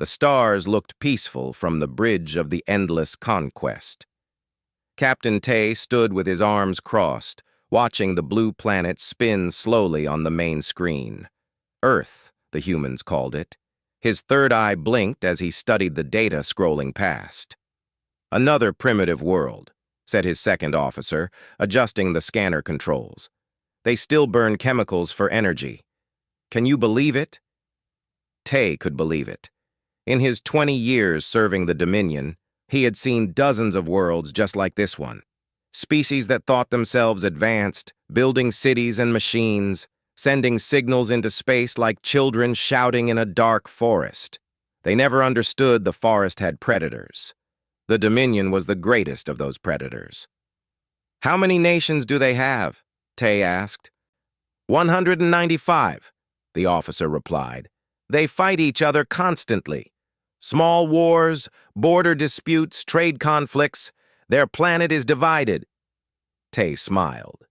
The stars looked peaceful from the bridge of the endless conquest. Captain Tay stood with his arms crossed, watching the blue planet spin slowly on the main screen. Earth, the humans called it. His third eye blinked as he studied the data scrolling past. "Another primitive world," said his second officer, adjusting the scanner controls. "They still burn chemicals for energy. Can you believe it?" Tay could believe it. In his 20 years serving the Dominion, he had seen dozens of worlds just like this one. Species that thought themselves advanced, building cities and machines, sending signals into space like children shouting in a dark forest. They never understood the forest had predators. The Dominion was the greatest of those predators. "How many nations do they have?" Tay asked. 195, the officer replied. "They fight each other constantly. Small wars, border disputes, trade conflicts. Their planet is divided." Tay smiled.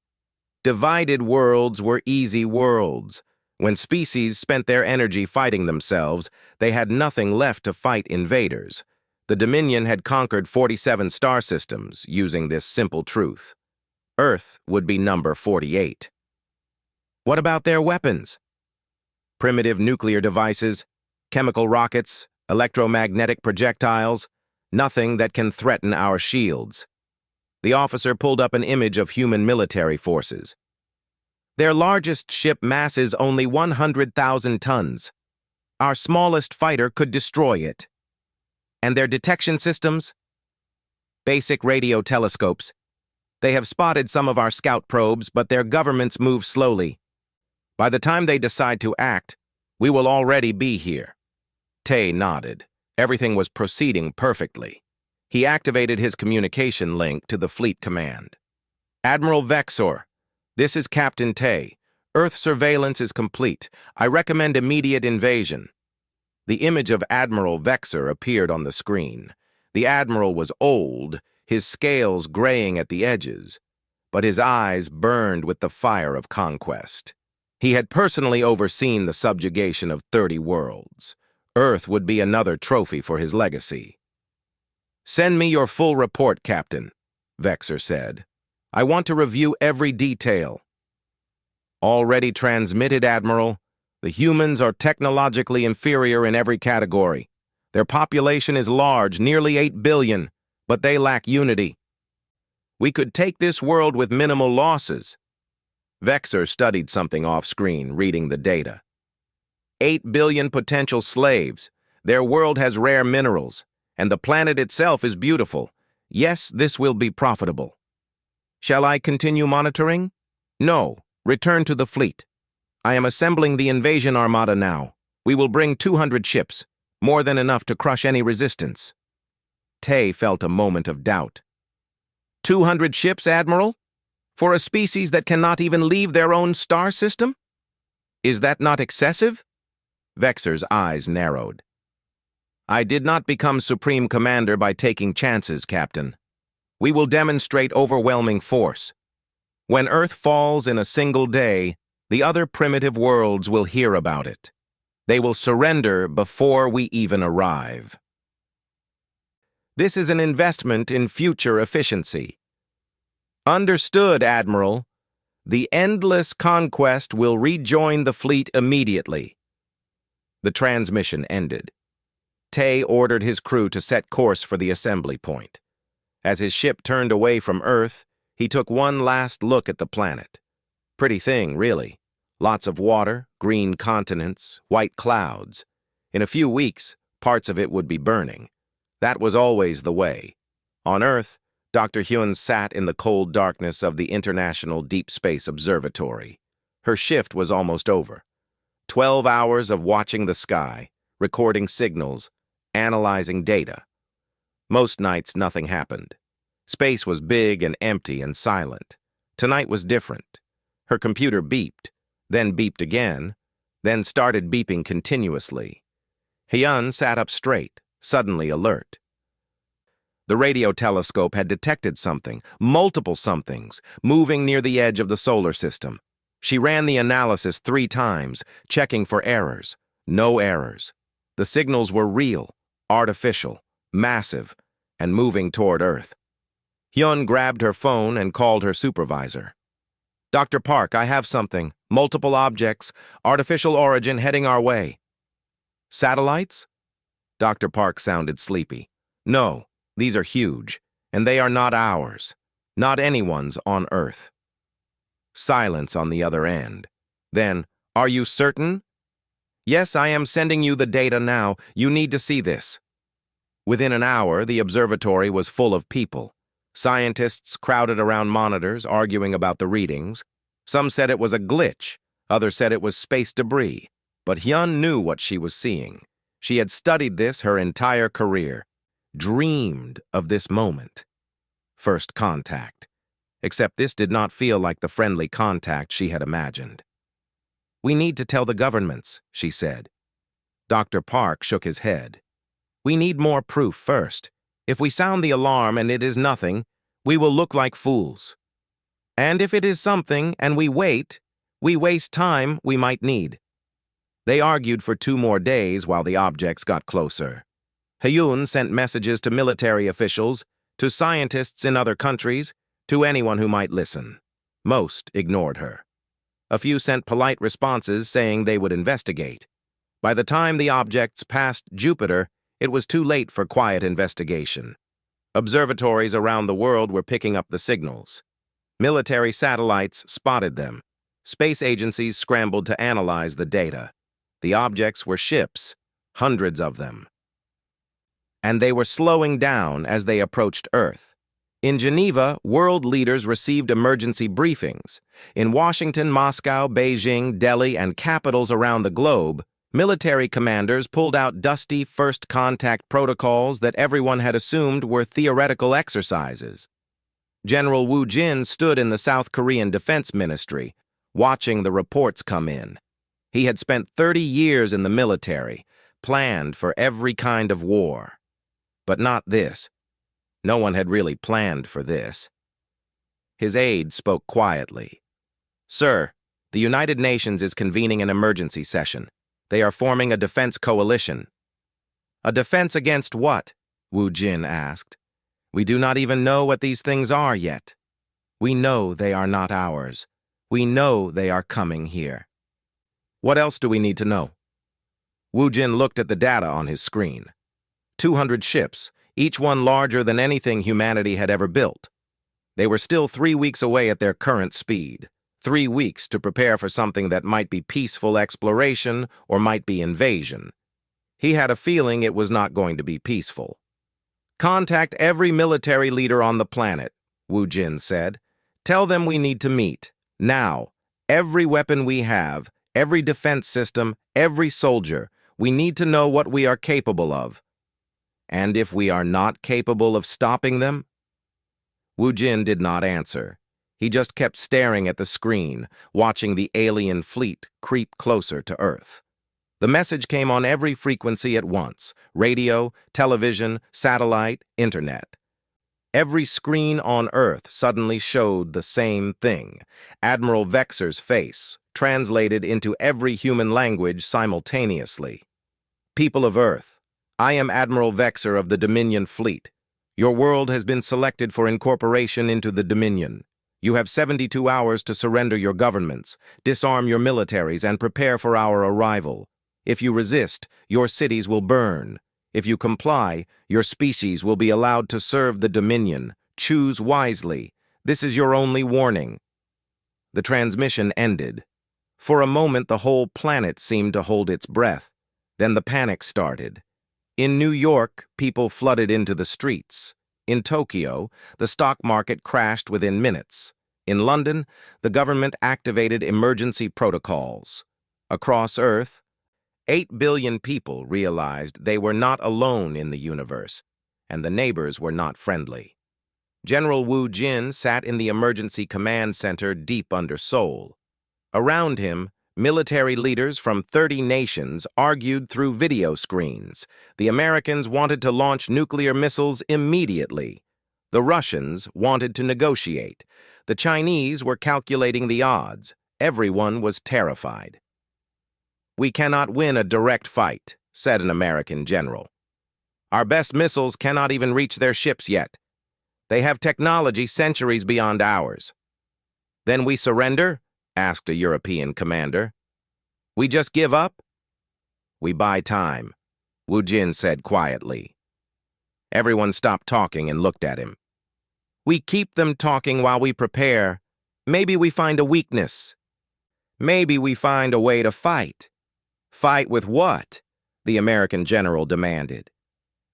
Divided worlds were easy worlds. When species spent their energy fighting themselves, they had nothing left to fight invaders. The Dominion had conquered 47 star systems using this simple truth. Earth would be number 48. What about their weapons? Primitive nuclear devices, chemical rockets, electromagnetic projectiles, nothing that can threaten our shields. The officer pulled up an image of human military forces. Their largest ship masses only 100,000 tons. Our smallest fighter could destroy it. And their detection systems? Basic radio telescopes. They have spotted some of our scout probes, but their governments move slowly. By the time they decide to act, we will already be here. Tay nodded. Everything was proceeding perfectly. He activated his communication link to the fleet command. "Admiral Vexor, this is Captain Tay. Earth surveillance is complete. I recommend immediate invasion." The image of Admiral Vexor appeared on the screen. The Admiral was old, his scales graying at the edges, but his eyes burned with the fire of conquest. He had personally overseen the subjugation of 30 worlds. Earth would be another trophy for his legacy. "Send me your full report, Captain," Vexor said. "I want to review every detail." "Already transmitted, Admiral. The humans are technologically inferior in every category. Their population is large, nearly 8 billion, but they lack unity. We could take this world with minimal losses." Vexor studied something off-screen, reading the data. 8 billion potential slaves. Their world has rare minerals, and the planet itself is beautiful. Yes, this will be profitable. Shall I continue monitoring? No. Return to the fleet. I am assembling the invasion armada now. We will bring 200 ships, more than enough to crush any resistance. Tay felt a moment of doubt. 200 ships, Admiral? For a species that cannot even leave their own star system? Is that not excessive? Vexor's eyes narrowed. "I did not become Supreme Commander by taking chances, Captain. We will demonstrate overwhelming force. When Earth falls in a single day, the other primitive worlds will hear about it. They will surrender before we even arrive. This is an investment in future efficiency." "Understood, Admiral. The endless conquest will rejoin the fleet immediately." The transmission ended. Tay ordered his crew to set course for the assembly point. As his ship turned away from Earth, he took one last look at the planet. Pretty thing, really. Lots of water, green continents, white clouds. In a few weeks, parts of it would be burning. That was always the way. On Earth, Dr. Hyun sat in the cold darkness of the International Deep Space Observatory. Her shift was almost over. 12 hours of watching the sky, recording signals, analyzing data. Most nights, nothing happened. Space was big and empty and silent. Tonight was different. Her computer beeped, then beeped again, then started beeping continuously. Hyun sat up straight, suddenly alert. The radio telescope had detected something, multiple somethings, moving near the edge of the solar system. She ran the analysis 3 times, checking for errors. No errors. The signals were real, artificial, massive, and moving toward Earth. Hyun grabbed her phone and called her supervisor. "Dr. Park, I have something. Multiple objects, artificial origin heading our way." "Satellites?" Dr. Park sounded sleepy. "No, these are huge, and they are not ours. Not anyone's on Earth." Silence on the other end. Then, "Are you certain?" "Yes, I am sending you the data now. You need to see this." Within an hour, the observatory was full of people. Scientists crowded around monitors, arguing about the readings. Some said it was a glitch, others said it was space debris. But Hyun knew what she was seeing. She had studied this her entire career, dreamed of this moment. First contact. Except this did not feel like the friendly contact she had imagined. "We need to tell the governments," she said. Dr. Park shook his head. "We need more proof first. If we sound the alarm and it is nothing, we will look like fools. And if it is something and we waste time we might need." They argued for 2 more days while the objects got closer. Hyun sent messages to military officials, to scientists in other countries, to anyone who might listen. Most ignored her. A few sent polite responses saying they would investigate. By the time the objects passed Jupiter, it was too late for quiet investigation. Observatories around the world were picking up the signals. Military satellites spotted them. Space agencies scrambled to analyze the data. The objects were ships, hundreds of them. And they were slowing down as they approached Earth. In Geneva, world leaders received emergency briefings. In Washington, Moscow, Beijing, Delhi, and capitals around the globe, military commanders pulled out dusty first contact protocols that everyone had assumed were theoretical exercises. General Woo Jin stood in the South Korean Defense Ministry, watching the reports come in. He had spent 30 years in the military, planned for every kind of war. But not this. No one had really planned for this. His aide spoke quietly. "Sir, the United Nations is convening an emergency session. They are forming a defense coalition." "A defense against what?" Woo Jin asked. "We do not even know what these things are yet. We know they are not ours. We know they are coming here." "What else do we need to know?" Woo Jin looked at the data on his screen. 200 ships, each one larger than anything humanity had ever built. They were still 3 weeks away at their current speed. 3 weeks to prepare for something that might be peaceful exploration or might be invasion. He had a feeling it was not going to be peaceful. "Contact every military leader on the planet," Woo Jin said. "Tell them we need to meet. Now. Every weapon we have, every defense system, every soldier, we need to know what we are capable of. And if we are not capable of stopping them?" Woo Jin did not answer. He just kept staring at the screen, watching the alien fleet creep closer to Earth. The message came on every frequency at once: radio, television, satellite, internet. Every screen on Earth suddenly showed the same thing: Admiral Vexer's face, translated into every human language simultaneously. "People of Earth, I am Admiral Vexer of the Dominion Fleet. Your world has been selected for incorporation into the Dominion. You have 72 hours to surrender your governments, disarm your militaries, and prepare for our arrival. If you resist, your cities will burn. If you comply, your species will be allowed to serve the Dominion. Choose wisely. This is your only warning." The transmission ended. For a moment, the whole planet seemed to hold its breath. Then the panic started. In New York, people flooded into the streets. In Tokyo, the stock market crashed within minutes. In London, the government activated emergency protocols. Across Earth, 8 billion people realized they were not alone in the universe, and the neighbors were not friendly. General Woo Jin sat in the emergency command center deep under Seoul. Around him, military leaders from 30 nations argued through video screens. The Americans wanted to launch nuclear missiles immediately. The Russians wanted to negotiate. The Chinese were calculating the odds. Everyone was terrified. "We cannot win a direct fight," said an American general. "Our best missiles cannot even reach their ships yet. They have technology centuries beyond ours." "Then we surrender?" asked a European commander. "We just give up?" "We buy time," Wu Jin said quietly. Everyone stopped talking and looked at him. "We keep them talking while we prepare. Maybe we find a weakness. Maybe we find a way to fight." "Fight with what?" the American general demanded.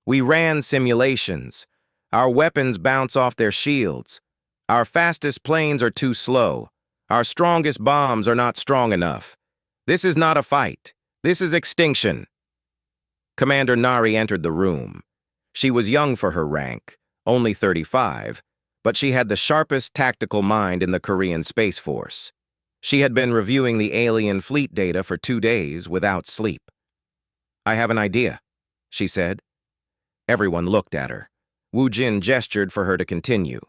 "We ran simulations. Our weapons bounce off their shields. Our fastest planes are too slow. Our strongest bombs are not strong enough. This is not a fight. This is extinction." Commander Nari entered the room. She was young for her rank, only 35, but she had the sharpest tactical mind in the Korean Space Force. She had been reviewing the alien fleet data for 2 days without sleep. "I have an idea," she said. Everyone looked at her. Wu Jin gestured for her to continue.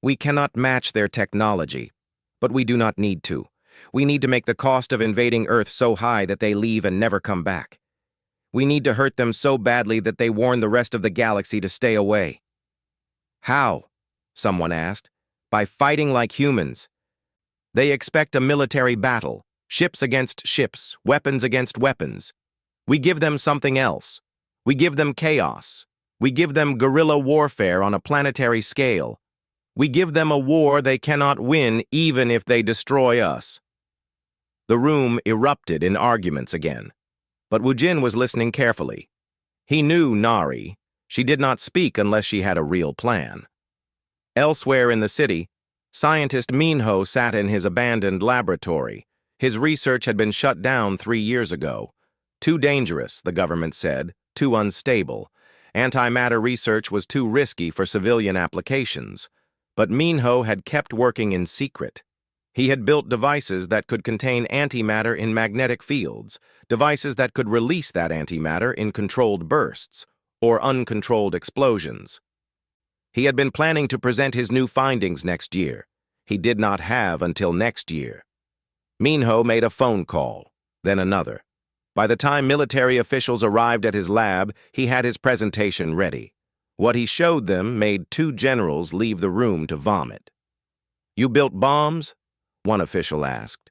"We cannot match their technology, but we do not need to. We need to make the cost of invading Earth so high that they leave and never come back. We need to hurt them so badly that they warn the rest of the galaxy to stay away." "How?" someone asked. "By fighting like humans. They expect a military battle, ships against ships, weapons against weapons. We give them something else. We give them chaos. We give them guerrilla warfare on a planetary scale. We give them a war they cannot win even if they destroy us." The room erupted in arguments again, but Wu Jin was listening carefully. He knew Nari. She did not speak unless she had a real plan. Elsewhere in the city, scientist Minho sat in his abandoned laboratory. His research had been shut down 3 years ago. Too dangerous, the government said, too unstable. Antimatter research was too risky for civilian applications. But Minho had kept working in secret. He had built devices that could contain antimatter in magnetic fields, devices that could release that antimatter in controlled bursts or uncontrolled explosions. He had been planning to present his new findings next year. He did not have until next year. Minho made a phone call, then another. By the time military officials arrived at his lab, he had his presentation ready. What he showed them made 2 generals leave the room to vomit. "You built bombs?" one official asked.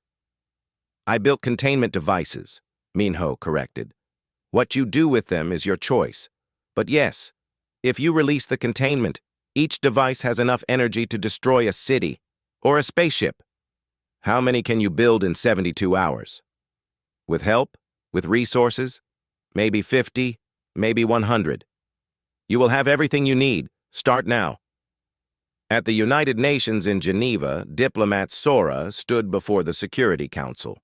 "I built containment devices," Minho corrected. "What you do with them is your choice. But yes, if you release the containment, each device has enough energy to destroy a city or a spaceship. How many can you build in 72 hours? With help? With resources? Maybe 50, maybe 100. You will have everything you need. Start now." At the United Nations in Geneva, diplomat Sora stood before the Security Council.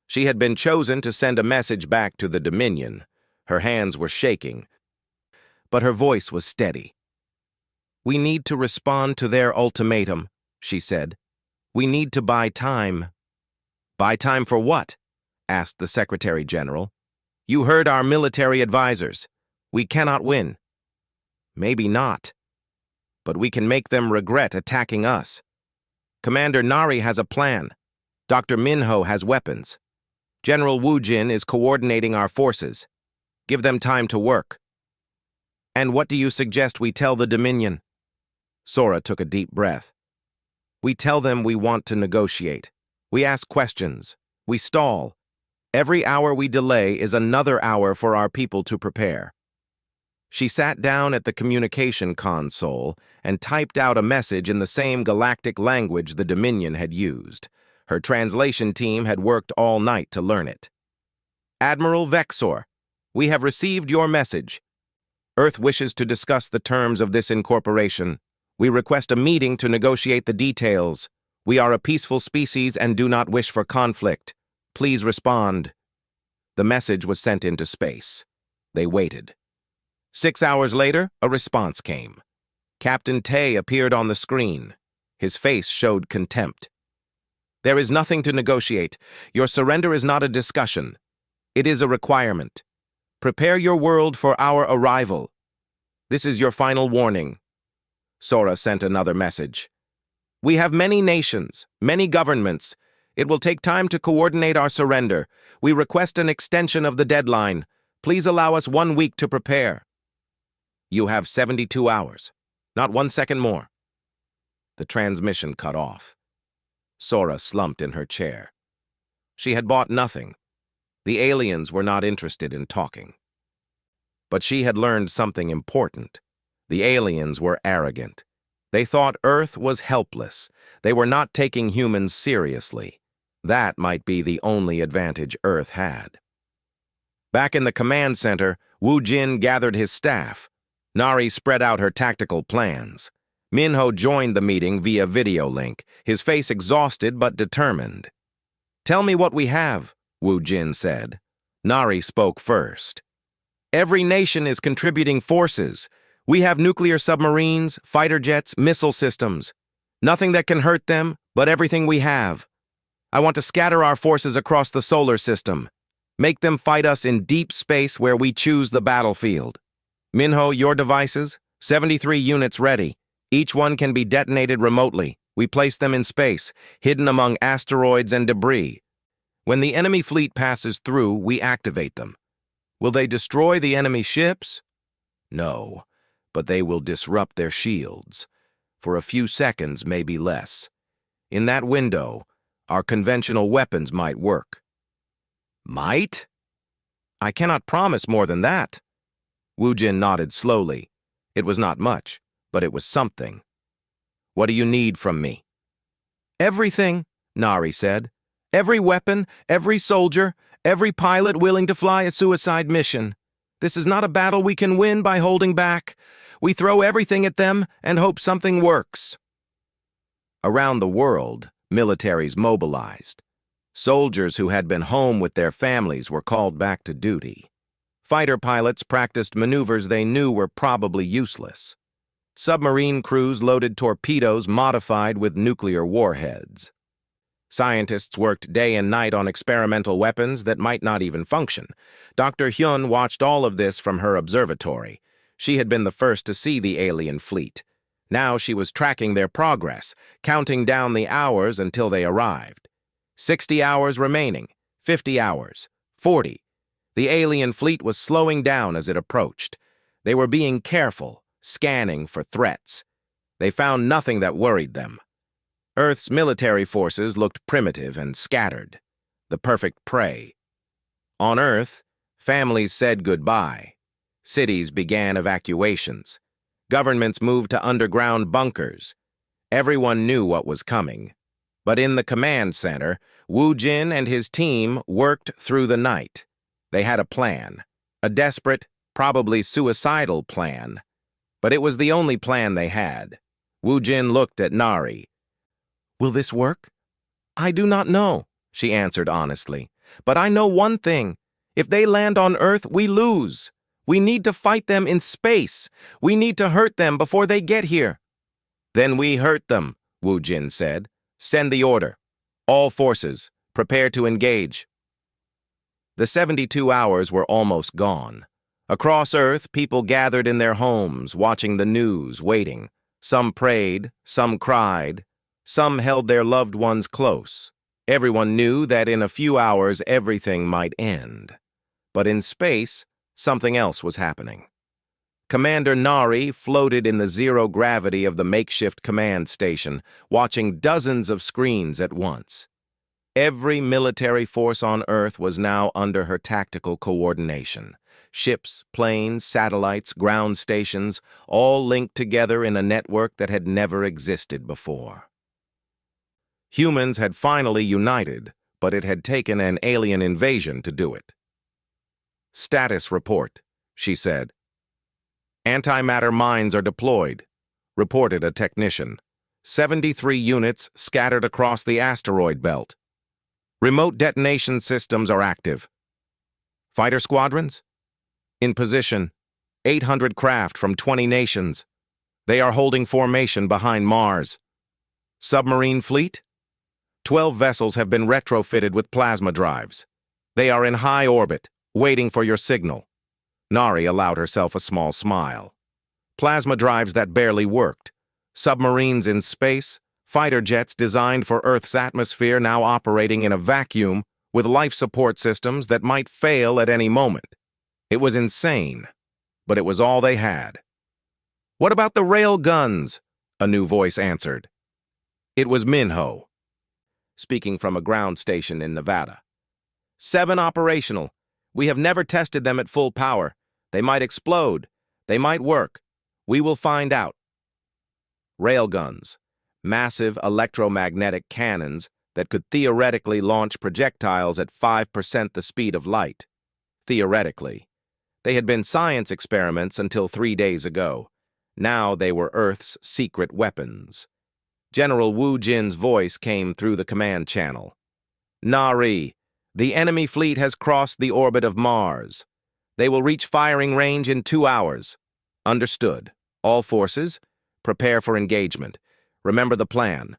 She had been chosen to send a message back to the Dominion. Her hands were shaking, but her voice was steady. "We need to respond to their ultimatum," she said. "We need to buy time." "Buy time for what?" asked the Secretary General. "You heard our military advisors. We cannot win." "Maybe not. But we can make them regret attacking us. Commander Nari has a plan. Dr. Minho has weapons. General Wu Jin is coordinating our forces. Give them time to work." "And what do you suggest we tell the Dominion?" Sora took a deep breath. "We tell them we want to negotiate. We ask questions. We stall. Every hour we delay is another hour for our people to prepare." She sat down at the communication console and typed out a message in the same galactic language the Dominion had used. Her translation team had worked all night to learn it. "Admiral Vexor, we have received your message. Earth wishes to discuss the terms of this incorporation. We request a meeting to negotiate the details. We are a peaceful species and do not wish for conflict. Please respond." The message was sent into space. They waited. 6 hours later, a response came. Captain Tay appeared on the screen. His face showed contempt. "There is nothing to negotiate. Your surrender is not a discussion. It is a requirement. Prepare your world for our arrival. This is your final warning." Sora sent another message. "We have many nations, many governments. It will take time to coordinate our surrender. We request an extension of the deadline. Please allow us 1 week to prepare. You have 72 hours. Not 1 second more. The transmission cut off. Sora slumped in her chair. She had bought nothing. The aliens were not interested in talking. But she had learned something important. The aliens were arrogant. They thought Earth was helpless. They were not taking humans seriously. That might be the only advantage Earth had. Back in the command center, Wu Jin gathered his staff. Nari spread out her tactical plans. Minho joined the meeting via video link, his face exhausted but determined. "Tell me what we have," Wu Jin said. Nari spoke first. "Every nation is contributing forces. We have nuclear submarines, fighter jets, missile systems. Nothing that can hurt them, but everything we have. I want to scatter our forces across the solar system. Make them fight us in deep space where we choose the battlefield. Minho, your devices? 73 units ready. Each one can be detonated remotely. We place them in space, hidden among asteroids and debris. When the enemy fleet passes through, we activate them. Will they destroy the enemy ships? No, but they will disrupt their shields. For a few seconds, maybe less. In that window, our conventional weapons might work." "Might?" "I cannot promise more than that." Wu Jin nodded slowly. It was not much, but it was something. "What do you need from me?" "Everything," Nari said. "Every weapon, every soldier, every pilot willing to fly a suicide mission. This is not a battle we can win by holding back. We throw everything at them and hope something works." Around the world, militaries mobilized. Soldiers who had been home with their families were called back to duty. Fighter pilots practiced maneuvers they knew were probably useless. Submarine crews loaded torpedoes modified with nuclear warheads. Scientists worked day and night on experimental weapons that might not even function. Dr. Hyun watched all of this from her observatory. She had been the first to see the alien fleet. Now she was tracking their progress, counting down the hours until they arrived. 60 hours remaining, 50 hours, 40. The alien fleet was slowing down as it approached. They were being careful, scanning for threats. They found nothing that worried them. Earth's military forces looked primitive and scattered, the perfect prey. On Earth, families said goodbye. Cities began evacuations. Governments moved to underground bunkers. Everyone knew what was coming. But in the command center, Wu Jin and his team worked through the night. They had a plan, a desperate, probably suicidal plan. But it was the only plan they had. Wu Jin looked at Nari. "Will this work?" "I do not know," she answered honestly. "But I know one thing. If they land on Earth, we lose. We need to fight them in space. We need to hurt them before they get here." "Then we hurt them," Wu Jin said. "Send the order. All forces, prepare to engage." The 72 hours were almost gone. Across Earth, people gathered in their homes, watching the news, waiting. Some prayed, some cried, some held their loved ones close. Everyone knew that in a few hours everything might end. But in space, something else was happening. Commander Nari floated in the zero gravity of the makeshift command station, watching dozens of screens at once. Every military force on Earth was now under her tactical coordination. Ships, planes, satellites, ground stations, all linked together in a network that had never existed before. Humans had finally united, but it had taken an alien invasion to do it. "Status report," she said. "Antimatter mines are deployed," reported a technician. 73 units scattered across the asteroid belt. "Remote detonation systems are active." "Fighter squadrons?" "In position. 800 craft from 20 nations. They are holding formation behind Mars." "Submarine fleet?" 12 vessels have been retrofitted with plasma drives. They are in high orbit, waiting for your signal. Nari allowed herself a small smile. Plasma drives that barely worked. Submarines in space, fighter jets designed for Earth's atmosphere now operating in a vacuum with life support systems that might fail at any moment. It was insane, but it was all they had. "What about the rail guns?" a new voice answered. It was Minho, speaking from a ground station in Nevada. "7 operational. We have never tested them at full power. They might explode. They might work. We will find out." Railguns, massive electromagnetic cannons that could theoretically launch projectiles at 5% the speed of light. Theoretically. They had been science experiments until 3 days ago. Now they were Earth's secret weapons. General Wu Jin's voice came through the command channel. "Nari, the enemy fleet has crossed the orbit of Mars. They will reach firing range in 2 hours. Understood. All forces, prepare for engagement. Remember the plan.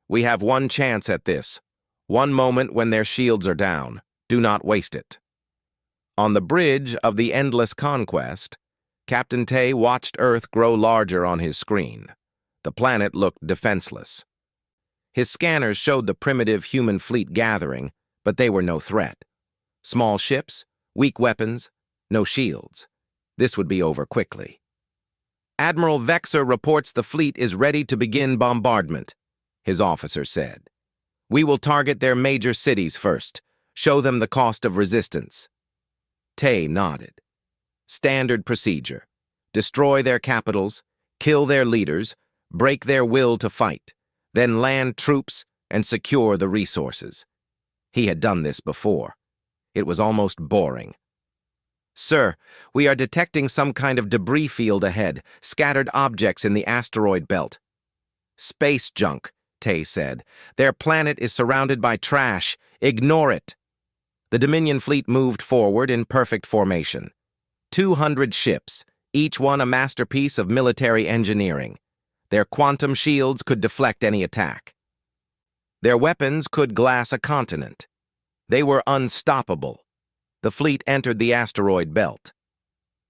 We have one chance at this. One moment when their shields are down. Do not waste it." On the bridge of the Endless Conquest, Captain Tay watched Earth grow larger on his screen. The planet looked defenseless. His scanners showed the primitive human fleet gathering, but they were no threat. Small ships, weak weapons, no shields. This would be over quickly. "Admiral Vexer reports the fleet is ready to begin bombardment," his officer said. "We will target their major cities first, show them the cost of resistance." Tay nodded. "Standard procedure. Destroy their capitals, kill their leaders, break their will to fight, then land troops and secure the resources." He had done this before. It was almost boring. "Sir, we are detecting some kind of debris field ahead, scattered objects in the asteroid belt." "Space junk," Tay said. "Their planet is surrounded by trash. Ignore it." The Dominion fleet moved forward in perfect formation. 200 ships, each one a masterpiece of military engineering. Their quantum shields could deflect any attack. Their weapons could glass a continent. They were unstoppable. The fleet entered the asteroid belt.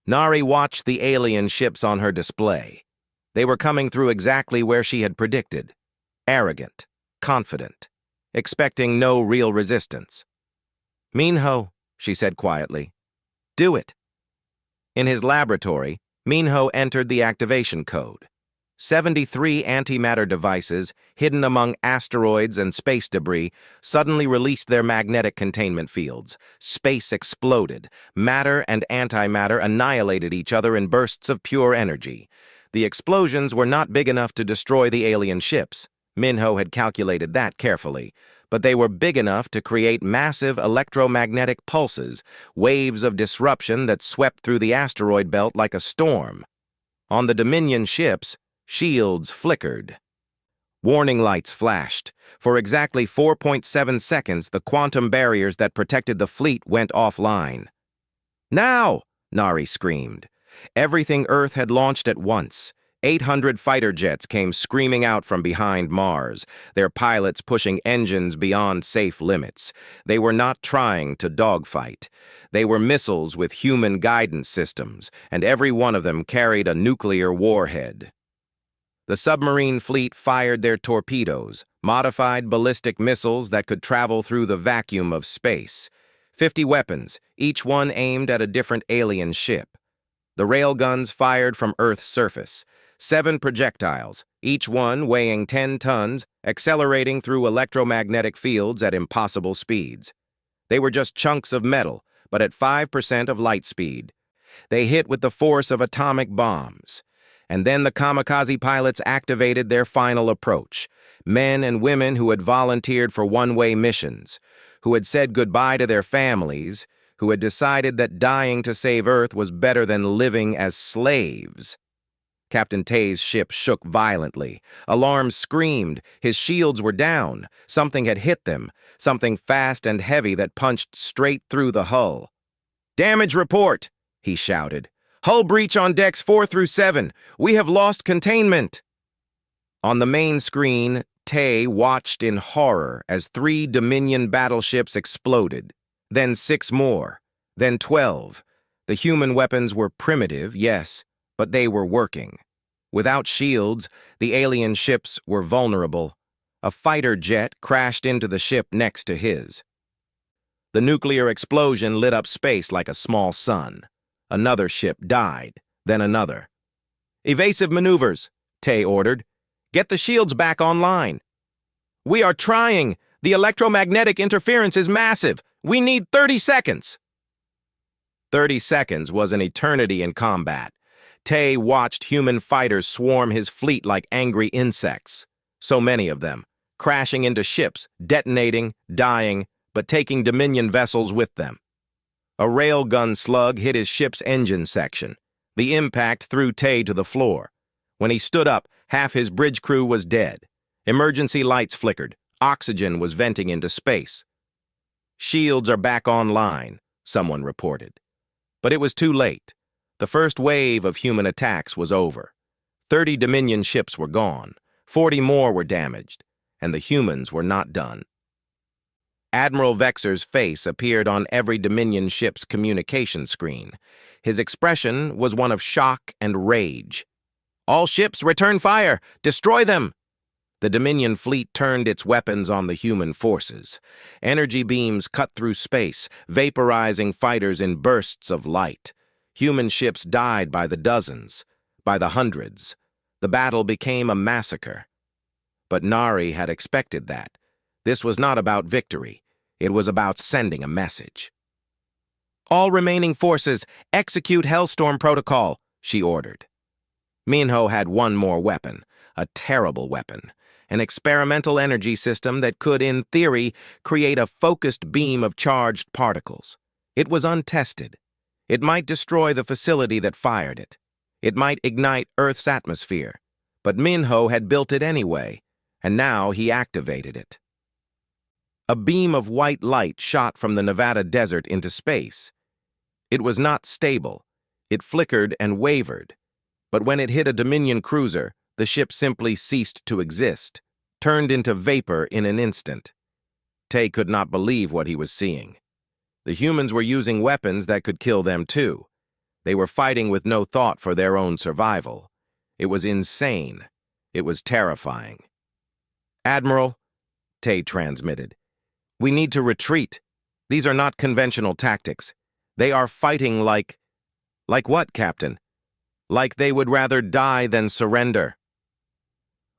Nari watched the alien ships on her display. They were coming through exactly where she had predicted. Arrogant, confident, expecting no real resistance. "Minho," she said quietly. "Do it." In his laboratory, Minho entered the activation code. 73 antimatter devices, hidden among asteroids and space debris, suddenly released their magnetic containment fields. Space exploded. Matter and antimatter annihilated each other in bursts of pure energy. The explosions were not big enough to destroy the alien ships. Minho had calculated that carefully. But they were big enough to create massive electromagnetic pulses, waves of disruption that swept through the asteroid belt like a storm. On the Dominion ships, shields flickered. Warning lights flashed. For exactly 4.7 seconds, the quantum barriers that protected the fleet went offline. "Now!" Nari screamed. Everything Earth had launched at once. 800 fighter jets came screaming out from behind Mars, their pilots pushing engines beyond safe limits. They were not trying to dogfight. They were missiles with human guidance systems, and every one of them carried a nuclear warhead. The submarine fleet fired their torpedoes, modified ballistic missiles that could travel through the vacuum of space. 50 weapons, each one aimed at a different alien ship. The railguns fired from Earth's surface. 7 projectiles, each one weighing 10 tons, accelerating through electromagnetic fields at impossible speeds. They were just chunks of metal, but at 5% of light speed. They hit with the force of atomic bombs. And then the kamikaze pilots activated their final approach. Men and women who had volunteered for one-way missions, who had said goodbye to their families, who had decided that dying to save Earth was better than living as slaves. Captain Tay's ship shook violently. Alarms screamed. His shields were down. Something had hit them, something fast and heavy that punched straight through the hull. "Damage report!" he shouted. "Hull breach on decks 4 through 7. We have lost containment." On the main screen, Tay watched in horror as 3 Dominion battleships exploded. Then 6 more. Then 12. The human weapons were primitive, yes, but they were working. Without shields, the alien ships were vulnerable. A fighter jet crashed into the ship next to his. The nuclear explosion lit up space like a small sun. Another ship died, then another. "Evasive maneuvers," Tay ordered. "Get the shields back online." "We are trying. The electromagnetic interference is massive. We need 30 seconds." 30 seconds was an eternity in combat. Tay watched human fighters swarm his fleet like angry insects. So many of them, crashing into ships, detonating, dying, but taking Dominion vessels with them. A railgun slug hit his ship's engine section. The impact threw Tay to the floor. When he stood up, half his bridge crew was dead. Emergency lights flickered. Oxygen was venting into space. "Shields are back online," someone reported. But it was too late. The first wave of human attacks was over. 30 Dominion ships were gone. 40 more were damaged, and the humans were not done. Admiral Vexer's face appeared on every Dominion ship's communication screen. His expression was one of shock and rage. "All ships, return fire! Destroy them!" The Dominion fleet turned its weapons on the human forces. Energy beams cut through space, vaporizing fighters in bursts of light. Human ships died by the dozens, by the hundreds. The battle became a massacre. But Nari had expected that. This was not about victory. It was about sending a message. "All remaining forces, execute Hellstorm Protocol," she ordered. Minho had one more weapon, a terrible weapon, an experimental energy system that could, in theory, create a focused beam of charged particles. It was untested. It might destroy the facility that fired it. It might ignite Earth's atmosphere. But Minho had built it anyway, and now he activated it. A beam of white light shot from the Nevada desert into space. It was not stable. It flickered and wavered. But when it hit a Dominion cruiser, the ship simply ceased to exist, turned into vapor in an instant. Tay could not believe what he was seeing. The humans were using weapons that could kill them too. They were fighting with no thought for their own survival. It was insane. It was terrifying. "Admiral," Tay transmitted, "we need to retreat. These are not conventional tactics. They are fighting like..." "Like what, Captain?" "Like they would rather die than surrender."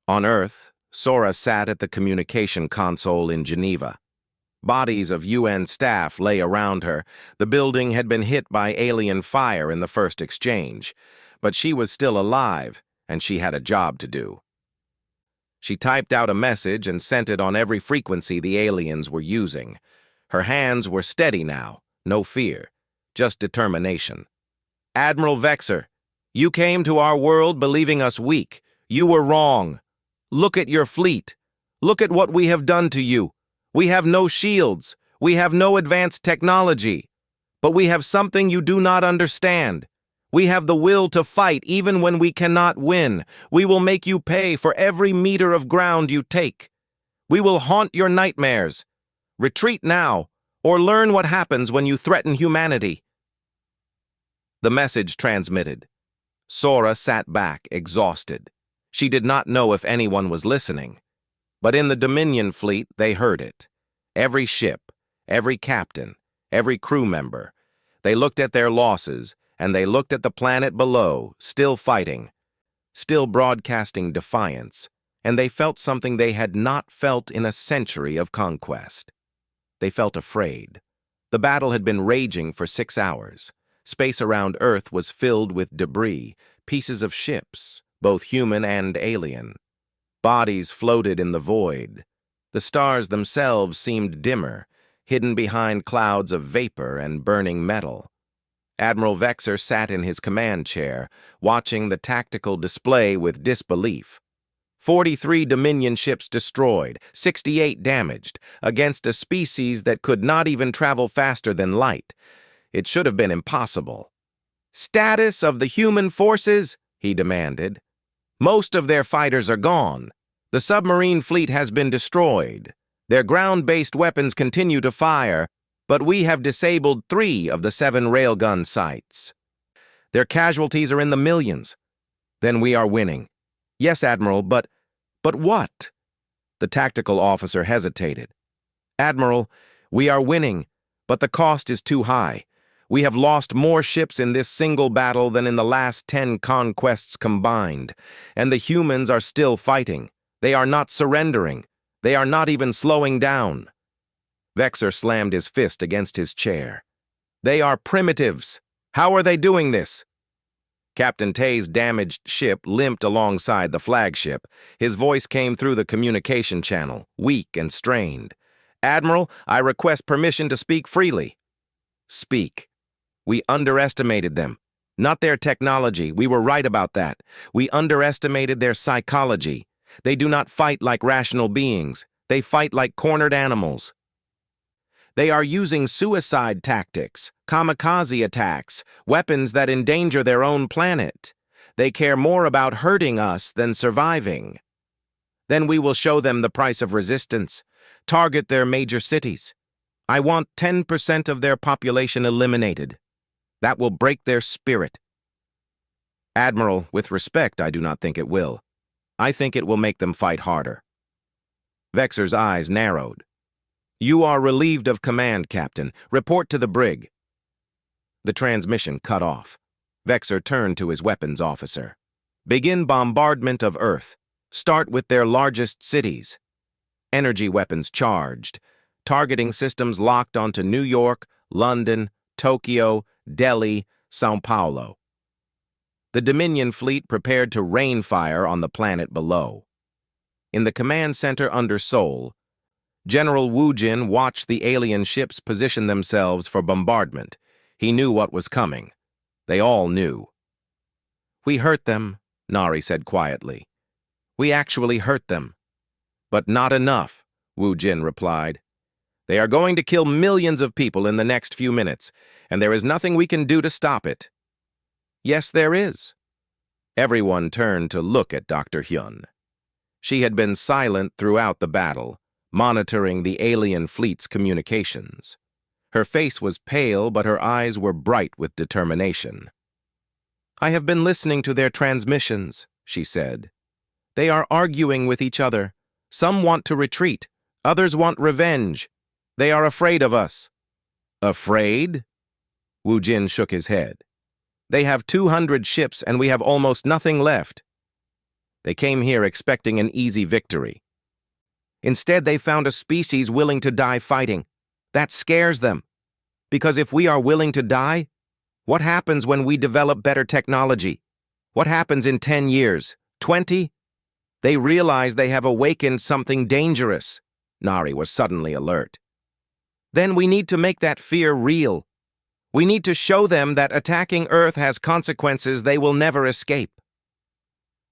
On Earth, Sora sat at the communication console in Geneva. Bodies of UN staff lay around her. The building had been hit by alien fire in the first exchange, but she was still alive, and she had a job to do. She typed out a message and sent it on every frequency the aliens were using. Her hands were steady now, no fear, just determination. "Admiral Vexer, you came to our world believing us weak. You were wrong. Look at your fleet. Look at what we have done to you. We have no shields. We have no advanced technology. But we have something you do not understand. We have the will to fight even when we cannot win. We will make you pay for every meter of ground you take. We will haunt your nightmares. Retreat now, or learn what happens when you threaten humanity." The message transmitted. Sora sat back, exhausted. She did not know if anyone was listening. But in the Dominion fleet, they heard it. Every ship, every captain, every crew member. They looked at their losses, and they looked at the planet below, still fighting, still broadcasting defiance, and they felt something they had not felt in a century of conquest. They felt afraid. The battle had been raging for 6 hours. Space around Earth was filled with debris, pieces of ships, both human and alien. Bodies floated in the void. The stars themselves seemed dimmer, hidden behind clouds of vapor and burning metal. Admiral Vexer sat in his command chair, watching the tactical display with disbelief. 43 Dominion ships destroyed, 68 damaged, against a species that could not even travel faster than light. It should have been impossible. "Status of the human forces?" he demanded. "Most of their fighters are gone. The submarine fleet has been destroyed. Their ground-based weapons continue to fire, but we have disabled 3 of the 7 railgun sites. Their casualties are in the millions. Then we are winning." "Yes, Admiral, but what?" The tactical officer hesitated. "Admiral, we are winning, but the cost is too high. We have lost more ships in this single battle than in the last 10 conquests combined, and the humans are still fighting. They are not surrendering. They are not even slowing down." Vexor slammed his fist against his chair. "They are primitives. How are they doing this?" Captain Tay's damaged ship limped alongside the flagship. His voice came through the communication channel, weak and strained. "Admiral, I request permission to speak freely." "Speak." "We underestimated them. Not their technology. We were right about that. We underestimated their psychology. They do not fight like rational beings. They fight like cornered animals. They are using suicide tactics, kamikaze attacks, weapons that endanger their own planet. They care more about hurting us than surviving. Then we will show them the price of resistance. Target their major cities. I want 10% of their population eliminated. That will break their spirit." "Admiral, with respect, I do not think it will. I think it will make them fight harder." Vexor's eyes narrowed. "You are relieved of command, Captain. Report to the brig." The transmission cut off. Vexor turned to his weapons officer. "Begin bombardment of Earth. Start with their largest cities. Energy weapons charged. Targeting systems locked onto New York, London, Tokyo, Delhi, Sao Paulo." The Dominion fleet prepared to rain fire on the planet below. In the command center under Seoul, General Wu Jin watched the alien ships position themselves for bombardment. He knew what was coming. They all knew. "We hurt them," Nari said quietly. "We actually hurt them." "But not enough," Wu Jin replied. "They are going to kill millions of people in the next few minutes, and there is nothing we can do to stop it." "Yes, there is." Everyone turned to look at Dr. Hyun. She had been silent throughout the battle, monitoring the alien fleet's communications. Her face was pale, but her eyes were bright with determination. "I have been listening to their transmissions," she said. "They are arguing with each other. Some want to retreat. Others want revenge. They are afraid of us." "Afraid?" Wu Jin shook his head. "They have 200 ships and we have almost nothing left. They came here expecting an easy victory. Instead, they found a species willing to die fighting. That scares them. Because if we are willing to die, what happens when we develop better technology? What happens in 10 years? 20? They realize they have awakened something dangerous." Nari was suddenly alert. "Then we need to make that fear real. We need to show them that attacking Earth has consequences they will never escape."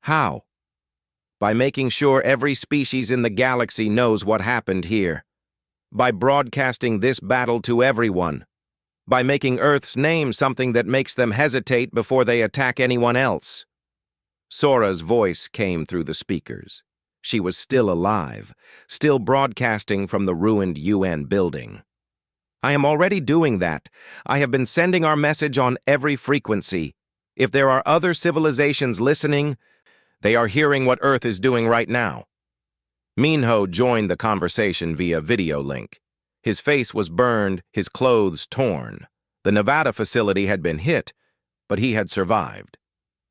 "How?" "By making sure every species in the galaxy knows what happened here. By broadcasting this battle to everyone. By making Earth's name something that makes them hesitate before they attack anyone else." Sora's voice came through the speakers. She was still alive, still broadcasting from the ruined UN building. "I am already doing that. I have been sending our message on every frequency. If there are other civilizations listening, they are hearing what Earth is doing right now." Minho joined the conversation via video link. His face was burned, his clothes torn. The Nevada facility had been hit, but he had survived.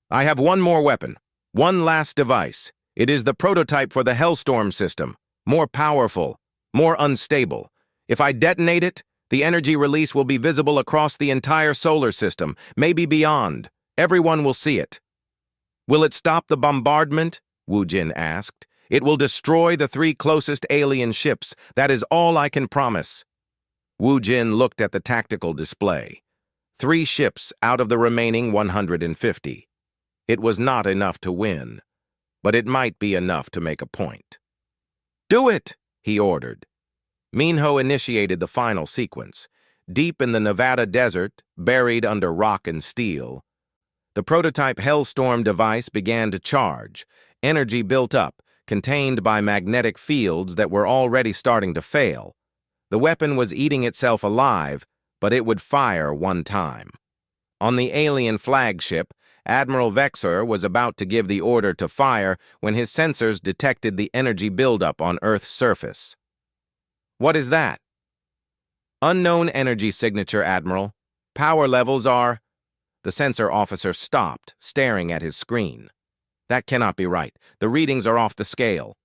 "I have one more weapon, one last device. It is the prototype for the Hellstorm system, more powerful, more unstable. If I detonate it, the energy release will be visible across the entire solar system, maybe beyond. Everyone will see it." "Will it stop the bombardment?" Wu Jin asked. "It will destroy the 3 closest alien ships. That is all I can promise." Wu Jin looked at the tactical display. 3 ships out of the remaining 150. It was not enough to win, but it might be enough to make a point. "Do it!" he ordered. Minho initiated the final sequence. Deep in the Nevada desert, buried under rock and steel, the prototype Hellstorm device began to charge. Energy built up, contained by magnetic fields that were already starting to fail. The weapon was eating itself alive, but it would fire one time. On the alien flagship, Admiral Vexor was about to give the order to fire when his sensors detected the energy buildup on Earth's surface. "What is that?" "Unknown energy signature, Admiral. Power levels are... The sensor officer stopped, staring at his screen. That cannot be right. The readings are off the scale.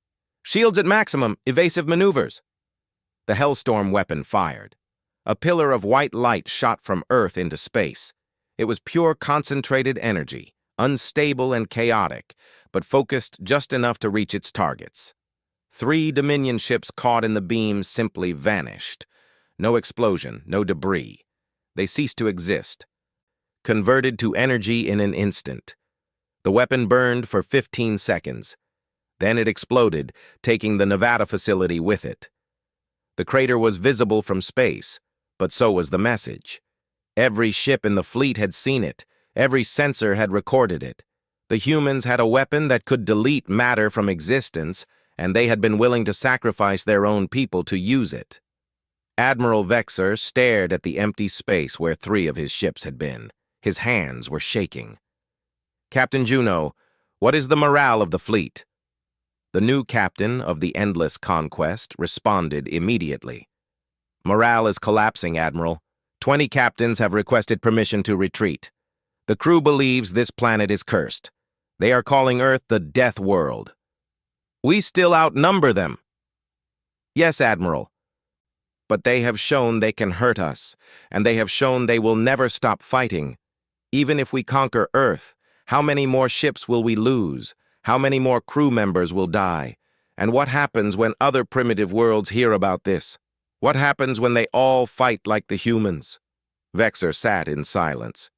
Shields at maximum, evasive maneuvers. The Hellstorm weapon fired. A pillar of white light shot from Earth into space. It was pure concentrated energy, unstable and chaotic, but focused just enough to reach its targets. 3 Dominion ships caught in the beam simply vanished. No explosion, no debris. They ceased to exist. Converted to energy in an instant. The weapon burned for 15 seconds. Then it exploded, taking the Nevada facility with it. The crater was visible from space, but so was the message. Every ship in the fleet had seen it. Every sensor had recorded it. The humans had a weapon that could delete matter from existence, and they had been willing to sacrifice their own people to use it. Admiral Vexer stared at the empty space where 3 of his ships had been. His hands were shaking. Captain Juno, what is the morale of the fleet? The new captain of the Endless Conquest responded immediately. Morale is collapsing, Admiral. 20 captains have requested permission to retreat. The crew believes this planet is cursed. They are calling Earth the Death World. We still outnumber them. Yes, Admiral. But they have shown they can hurt us, and they have shown they will never stop fighting. Even if we conquer Earth, how many more ships will we lose? How many more crew members will die? And what happens when other primitive worlds hear about this? What happens when they all fight like the humans? Vexer sat in silence.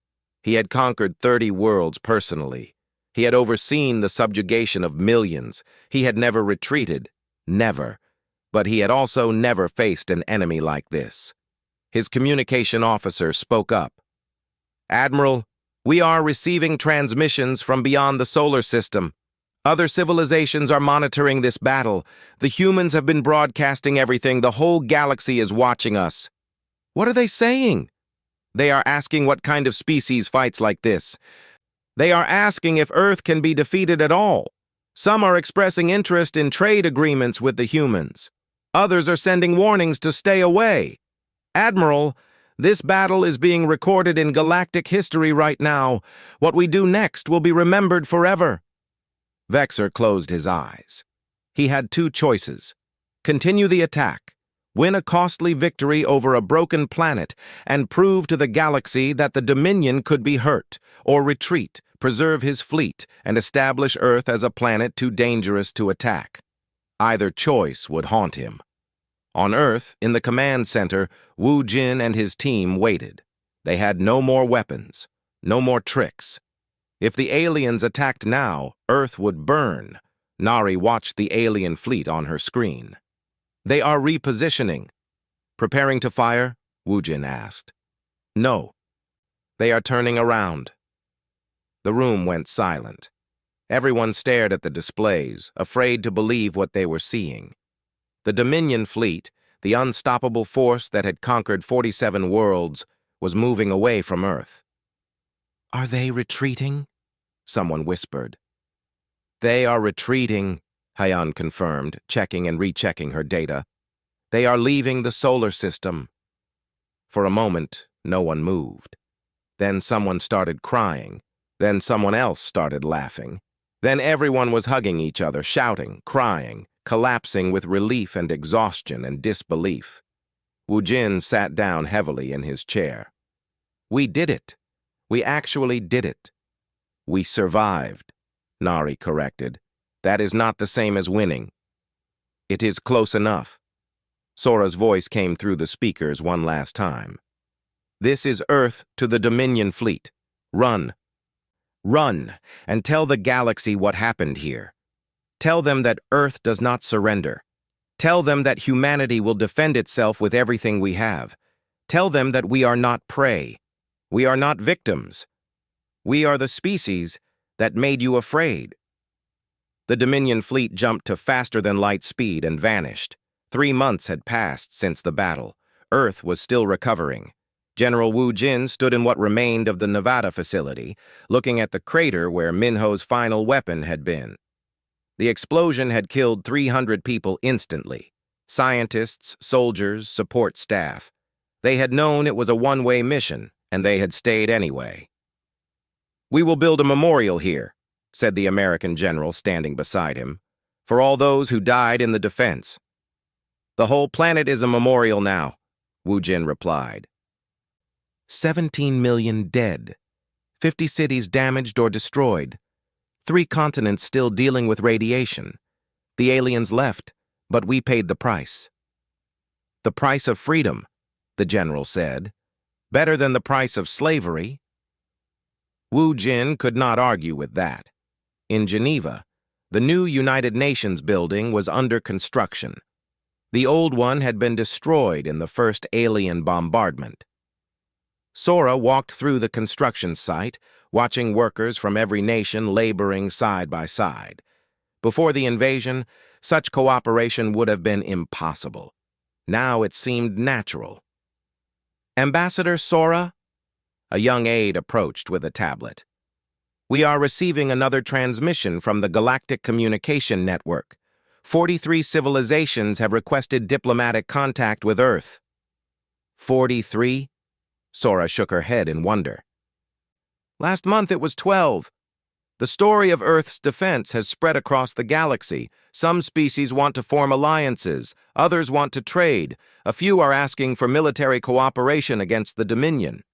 He had conquered 30 worlds personally. He had overseen the subjugation of millions. He had never retreated. Never. But he had also never faced an enemy like this. His communication officer spoke up. Admiral, we are receiving transmissions from beyond the solar system. Other civilizations are monitoring this battle. The humans have been broadcasting everything. The whole galaxy is watching us. What are they saying? They are asking what kind of species fights like this. They are asking if Earth can be defeated at all. Some are expressing interest in trade agreements with the humans. Others are sending warnings to stay away. Admiral, this battle is being recorded in galactic history right now. What we do next will be remembered forever. Vexer closed his eyes. He had 2 choices. Continue the attack, win a costly victory over a broken planet, and prove to the galaxy that the Dominion could be hurt, or retreat, preserve his fleet, and establish Earth as a planet too dangerous to attack. Either choice would haunt him. On Earth, in the command center, Wu Jin and his team waited. They had no more weapons, no more tricks. If the aliens attacked now, Earth would burn. Nari watched the alien fleet on her screen. They are repositioning. Preparing to fire? Wu Jin asked. No. They are turning around. The room went silent. Everyone stared at the displays, afraid to believe what they were seeing. The Dominion fleet, the unstoppable force that had conquered 47 worlds, was moving away from Earth. Are they retreating? Someone whispered. They are retreating, Hyan confirmed, checking and rechecking her data. They are leaving the solar system. For a moment, no one moved. Then someone started crying. Then someone else started laughing. Then everyone was hugging each other, shouting, crying, collapsing with relief and exhaustion and disbelief. Wu Jin sat down heavily in his chair. We did it. We actually did it. We survived, Nari corrected. That is not the same as winning. It is close enough. Sora's voice came through the speakers one last time. This is Earth to the Dominion fleet. Run. Run, and tell the galaxy what happened here. Tell them that Earth does not surrender. Tell them that humanity will defend itself with everything we have. Tell them that we are not prey. We are not victims. We are the species that made you afraid. The Dominion fleet jumped to faster-than-light speed and vanished. 3 months had passed since the battle. Earth was still recovering. General Wu Jin stood in what remained of the Nevada facility, looking at the crater where Minho's final weapon had been. The explosion had killed 300 people instantly. Scientists, soldiers, support staff. They had known it was a one-way mission, and they had stayed anyway. "We will build a memorial here," said the American general standing beside him, "for all those who died in the defense." "The whole planet is a memorial now," Wu Jin replied. 17 million dead, 50 cities damaged or destroyed, 3 continents still dealing with radiation. The aliens left, but we paid the price. "The price of freedom," the general said. "Better than the price of slavery." Wu Jin could not argue with that. In Geneva, the new United Nations building was under construction. The old one had been destroyed in the first alien bombardment. Sora walked through the construction site, watching workers from every nation laboring side by side. Before the invasion, such cooperation would have been impossible. Now it seemed natural. "Ambassador Sora?" A young aide approached with a tablet. "We are receiving another transmission from the Galactic Communication Network. 43 civilizations have requested diplomatic contact with Earth." 43? Sora shook her head in wonder. "Last month it was 12. The story of Earth's defense has spread across the galaxy. Some species want to form alliances, others want to trade, a few are asking for military cooperation against the Dominion.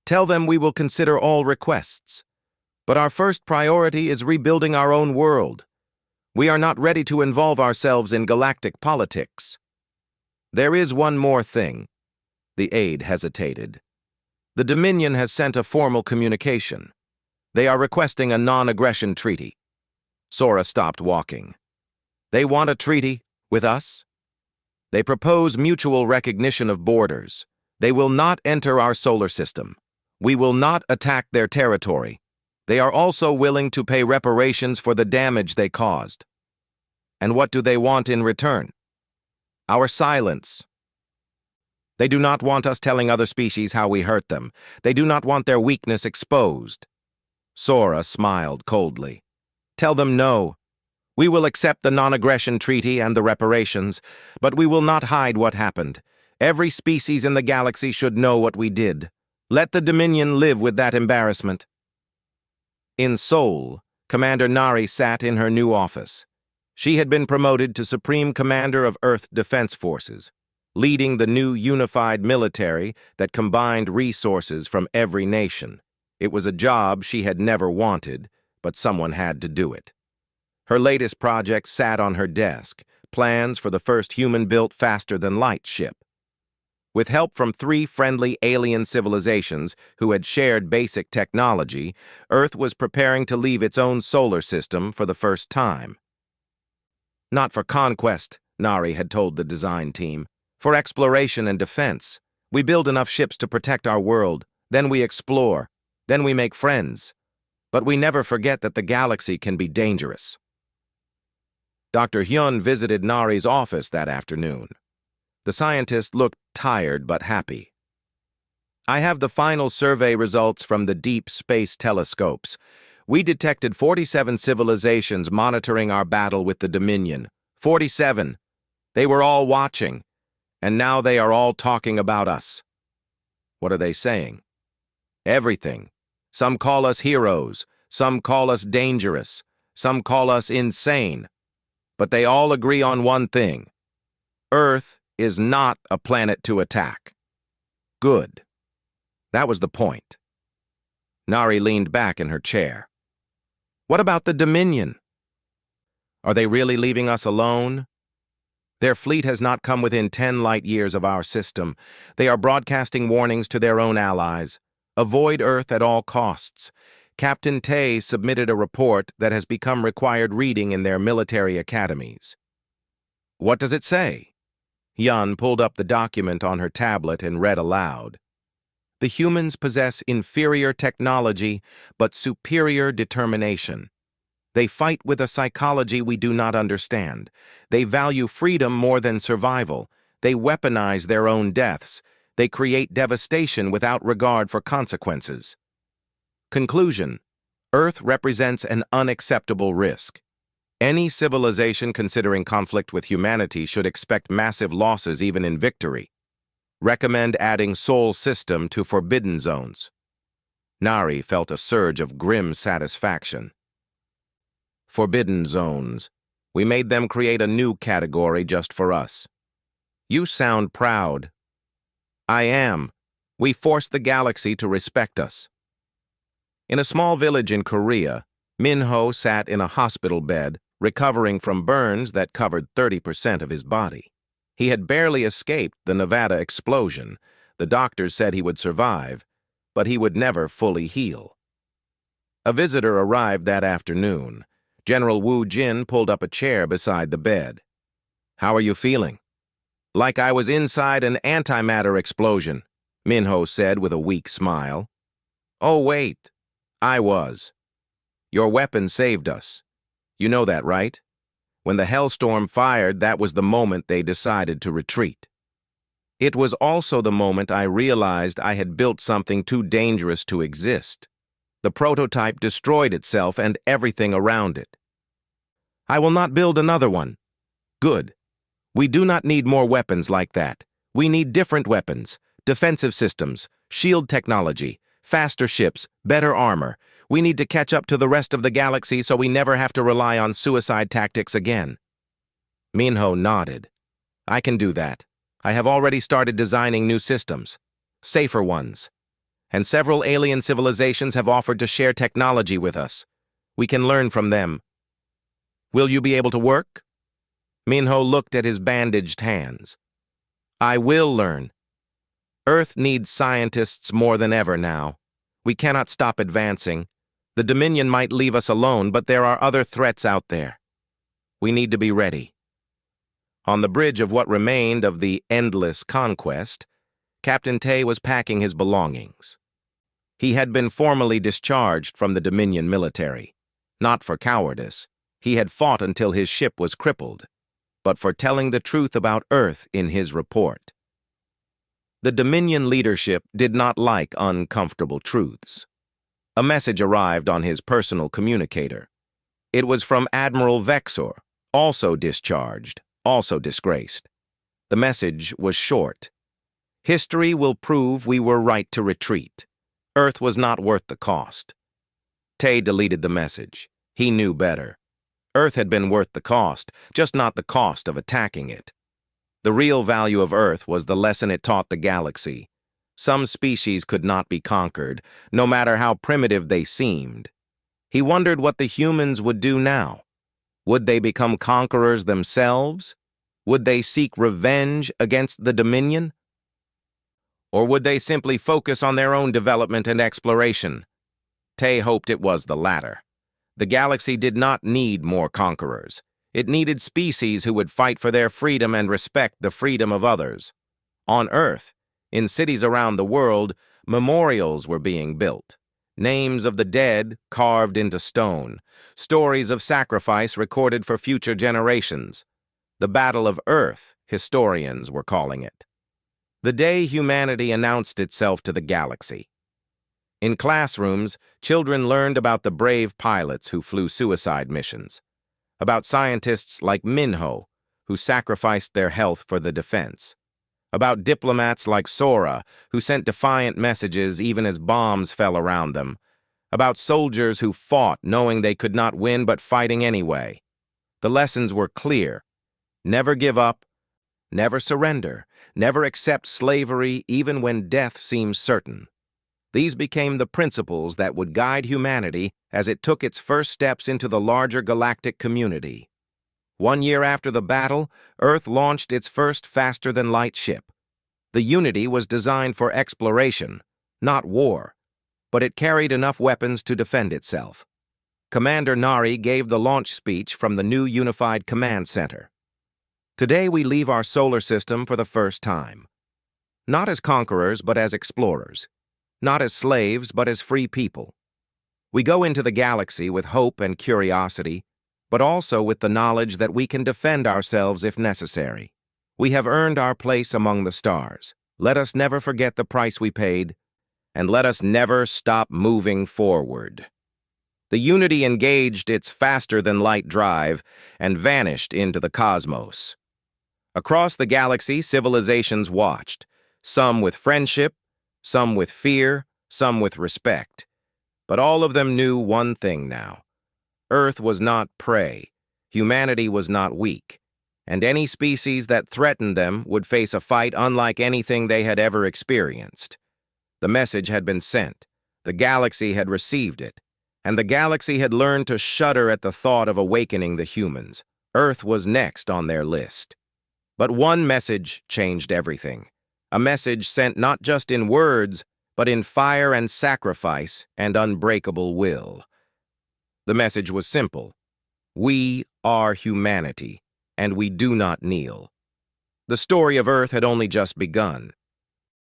Tell them we will consider all requests. But our first priority is rebuilding our own world. We are not ready to involve ourselves in galactic politics. There is one more thing." The aide hesitated. "The Dominion has sent a formal communication. They are requesting a non-aggression treaty." Sora stopped walking. "They want a treaty with us? They propose mutual recognition of borders. They will not enter our solar system. We will not attack their territory. They are also willing to pay reparations for the damage they caused. And what do they want in return? Our silence. They do not want us telling other species how we hurt them. They do not want their weakness exposed." Sora smiled coldly. "Tell them no. We will accept the non-aggression treaty and the reparations, but we will not hide what happened. Every species in the galaxy should know what we did. Let the Dominion live with that embarrassment." In Seoul, Commander Nari sat in her new office. She had been promoted to Supreme Commander of Earth Defense Forces, leading the new unified military that combined resources from every nation. It was a job she had never wanted, but someone had to do it. Her latest project sat on her desk, plans for the first human-built faster-than-light ship. With help from 3 friendly alien civilizations who had shared basic technology, Earth was preparing to leave its own solar system for the first time. "Not for conquest," Nari had told the design team. "For exploration and defense. We build enough ships to protect our world, then we explore, then we make friends. But we never forget that the galaxy can be dangerous." Dr. Hyun visited Nari's office that afternoon. The scientist looked tired but happy. "I have the final survey results from the deep space telescopes. We detected 47 civilizations monitoring our battle with the Dominion. 47. They were all watching. And now they are all talking about us." "What are they saying?" "Everything. Some call us heroes, some call us dangerous, some call us insane. But they all agree on one thing. Earth is not a planet to attack." "Good." That was the point. Nari leaned back in her chair. "What about the Dominion? Are they really leaving us alone? Their fleet has not come within 10 light years of our system. They are broadcasting warnings to their own allies. Avoid Earth at all costs. Captain Tay submitted a report that has become required reading in their military academies." "What does it say?" Hyun pulled up the document on her tablet and read aloud. "The humans possess inferior technology, but superior determination. They fight with a psychology we do not understand. They value freedom more than survival. They weaponize their own deaths. They create devastation without regard for consequences. Conclusion: Earth represents an unacceptable risk. Any civilization considering conflict with humanity should expect massive losses even in victory." Recommend adding Sol system to forbidden zones. Nari felt a surge of grim satisfaction. Forbidden zones. We made them create a new category just for us. You sound proud. I am. We forced the galaxy to respect us. In a small village in Korea, Minho sat in a hospital bed, recovering from burns that covered 30% of his body. He had barely escaped the Nevada explosion. The doctors said he would survive, but he would never fully heal. A visitor arrived that afternoon. General Wu Jin pulled up a chair beside the bed. "How are you feeling?" "Like I was inside an antimatter explosion," Minho said with a weak smile. "Oh, wait. I was. Your weapon saved us. You know that, right? When the Hellstorm fired, that was the moment they decided to retreat. It was also the moment I realized I had built something too dangerous to exist. The prototype destroyed itself and everything around it. I will not build another one." "Good. We do not need more weapons like that. We need different weapons, defensive systems, shield technology, faster ships, better armor. We need to catch up to the rest of the galaxy so we never have to rely on suicide tactics again." Minho nodded. "I can do that. I have already started designing new systems, safer ones. And several alien civilizations have offered to share technology with us. We can learn from them. Will you be able to work?" Minho looked at his bandaged hands. "I will learn. Earth needs scientists more than ever now. We cannot stop advancing. The Dominion might leave us alone, but there are other threats out there. We need to be ready." On the bridge of what remained of the endless conquest, Captain Tay was packing his belongings. He had been formally discharged from the Dominion military, not for cowardice. He had fought until his ship was crippled, but for telling the truth about Earth in his report. The Dominion leadership did not like uncomfortable truths. A message arrived on his personal communicator. It was from Admiral Vexor, also discharged, also disgraced. The message was short. "History will prove we were right to retreat. Earth was not worth the cost." Tay deleted the message. He knew better. Earth had been worth the cost, just not the cost of attacking it. The real value of Earth was the lesson it taught the galaxy. Some species could not be conquered, no matter how primitive they seemed. He wondered what the humans would do now. Would they become conquerors themselves? Would they seek revenge against the Dominion? Or would they simply focus on their own development and exploration? Tay hoped it was the latter. The galaxy did not need more conquerors. It needed species who would fight for their freedom and respect the freedom of others. On Earth, in cities around the world, memorials were being built. Names of the dead carved into stone. Stories of sacrifice recorded for future generations. The Battle of Earth, historians were calling it. The day humanity announced itself to the galaxy. In classrooms, children learned about the brave pilots who flew suicide missions, about scientists like Minho, who sacrificed their health for the defense, about diplomats like Sora, who sent defiant messages even as bombs fell around them, about soldiers who fought knowing they could not win but fighting anyway. The lessons were clear. Never give up, never surrender, never accept slavery even when death seems certain. These became the principles that would guide humanity as it took its first steps into the larger galactic community. 1 year after the battle, Earth launched its first faster-than-light ship. The Unity was designed for exploration, not war, but it carried enough weapons to defend itself. Commander Nari gave the launch speech from the new Unified Command Center. Today we leave our solar system for the first time. Not as conquerors, but as explorers. Not as slaves, but as free people. We go into the galaxy with hope and curiosity, but also with the knowledge that we can defend ourselves if necessary. We have earned our place among the stars. Let us never forget the price we paid, and let us never stop moving forward. The Unity engaged its faster-than-light drive and vanished into the cosmos. Across the galaxy, civilizations watched. some with friendship, some with fear, some with respect. But all of them knew one thing now. Earth was not prey, humanity was not weak, and any species that threatened them would face a fight unlike anything they had ever experienced. The message had been sent, the galaxy had received it, and the galaxy had learned to shudder at the thought of awakening the humans. Earth was next on their list. But one message changed everything. A message sent not just in words, but in fire and sacrifice and unbreakable will. The message was simple. We are humanity, and we do not kneel. The story of Earth had only just begun.